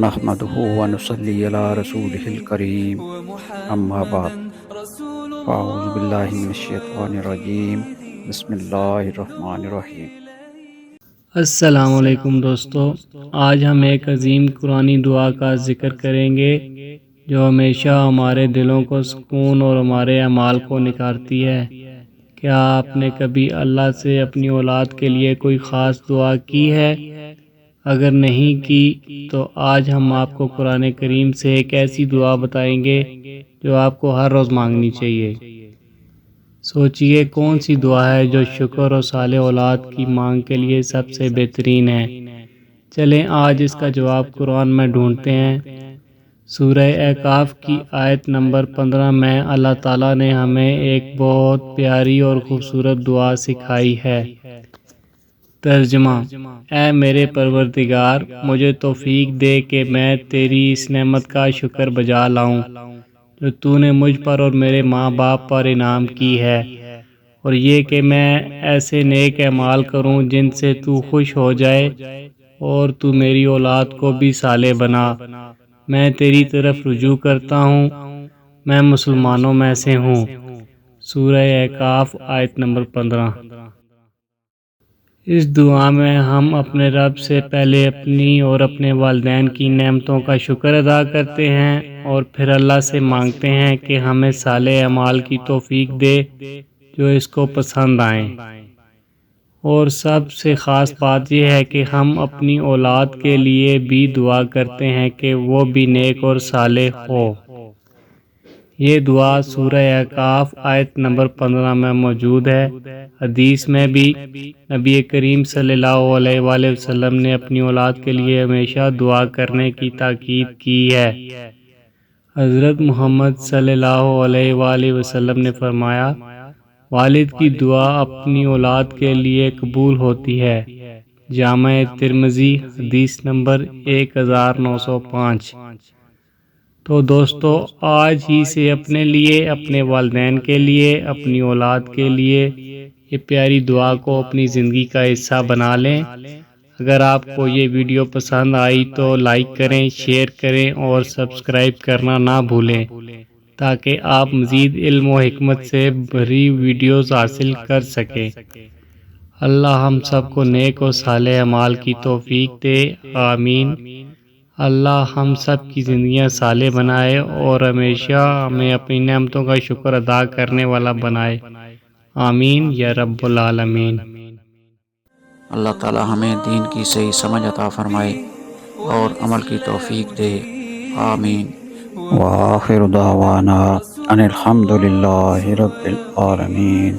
نحمده ونصلي على رسوله الكريم أما بعد فأعوذ بالله من الشيطان الرجيم بسم الله الرحمن الرحيم۔ السلام علیکم دوستو، آج ہم ایک عظیم قرآنی دعا کا ذکر کریں گے جو ہمیشہ ہمارے دلوں کو سکون اور ہمارے اعمال کو نکھارتی ہے۔ کیا آپ نے کبھی اللہ سے اپنی اولاد کے لیے کوئی خاص دعا کی ہے؟ اگر نہیں کی تو آج ہم آپ کو قرآن کریم سے ایک ایسی دعا بتائیں گے جو آپ کو ہر روز مانگنی چاہیے۔ سوچئے کون سی دعا ہے جو شکر اور صالح اولاد کی مانگ کے لیے سب سے بہترین ہے۔ چلیں آج اس کا جواب قرآن میں ڈھونڈتے ہیں۔ سورہ احقاف کی آیت نمبر 15 میں اللہ تعالیٰ نے ہمیں ایک بہت پیاری اور خوبصورت دعا سکھائی ہے۔ ترجمہ: اے میرے پروردگار، مجھے توفیق دے کہ میں تیری اس نعمت کا شکر بجا لاؤں جو تو نے مجھ پر اور میرے ماں باپ پر انعام کی ہے، اور یہ کہ میں ایسے نیک اعمال کروں جن سے تو خوش ہو جائے، اور تو میری اولاد کو بھی صالح بنا۔ میں تیری طرف رجوع کرتا ہوں، میں مسلمانوں میں سے ہوں۔ سورہ احقاف آیت نمبر 15۔ اس دعا میں ہم اپنے رب سے پہلے اپنی اور اپنے والدین کی نعمتوں کا شکر ادا کرتے ہیں، اور پھر اللہ سے مانگتے ہیں کہ ہمیں صالح اعمال کی توفیق دے جو اس کو پسند آئیں۔ اور سب سے خاص بات یہ ہے کہ ہم اپنی اولاد کے لیے بھی دعا کرتے ہیں کہ وہ بھی نیک اور صالح ہو۔ یہ دعا سورہ احقاف آیت نمبر 15 میں موجود ہے۔ حدیث میں بھی نبی کریم صلی اللہ علیہ وآلہ وسلم نے اپنی اولاد کے لیے ہمیشہ دعا کرنے کی تاکید کی ہے۔ حضرت محمد صلی اللہ علیہ وآلہ وسلم نے فرمایا، والد کی دعا اپنی اولاد کے لیے قبول ہوتی ہے۔ جامع ترمذی حدیث نمبر 1905۔ تو دوستو، آج ہی سے اپنے لیے، اپنے والدین کے لیے، اپنی اولاد کے لیے یہ پیاری دعا کو اپنی زندگی کا حصہ بنا لیں۔ اگر آپ کو یہ ویڈیو پسند آئی تو لائک کریں، شیئر کریں اور سبسکرائب کرنا نہ بھولیں تاکہ آپ مزید علم و حکمت سے بھری ویڈیوز حاصل کر سکیں۔ اللہ ہم سب کو نیک و صالح اعمال کی توفیق دے، آمین۔ اللہ ہم سب کی زندگیاں صالح بنائے اور ہمیشہ ہمیں اپنی نعمتوں کا شکر ادا کرنے والا بنائے، آمین یا رب العالمین۔ اللہ تعالی ہمیں دین کی صحیح سمجھ عطا فرمائے اور عمل کی توفیق دے، آمین۔ وآخر دعوانا ان الحمد للہ رب العالمین۔